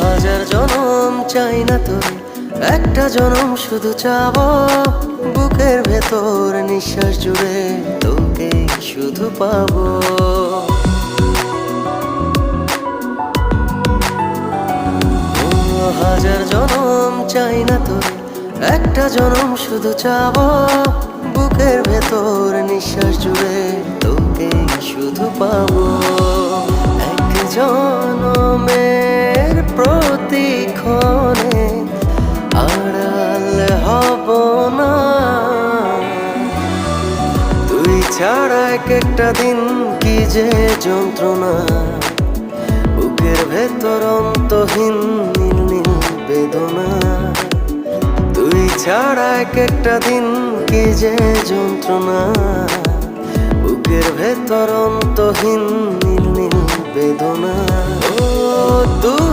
হাজার জনম চাই না তোর, একটা জনম শুধু চাবো। বুকের ভেতর নিঃশ্বাস জুড়ে তোকে শুধু পাবো। হাজার জনম চাই না তোর, একটা জনম শুধু চাবো। বুকের ভেতর নিঃশ্বাস জুড়ে তোকে শুধু পাবো। এক জনমের প্রতিক্ষণে আড়াল হব না। তুই ছাড়া এক একটা দিন কি যে যন্ত্রণা। বুকের ভেতর অন্তহীন নীল নীল বেদনা। তুই ছাড়া এক একটা দিন কি যে যন্ত্রণা। বুকের ভেতর অন্তহীন নীল নীল বেদনা। ও তুই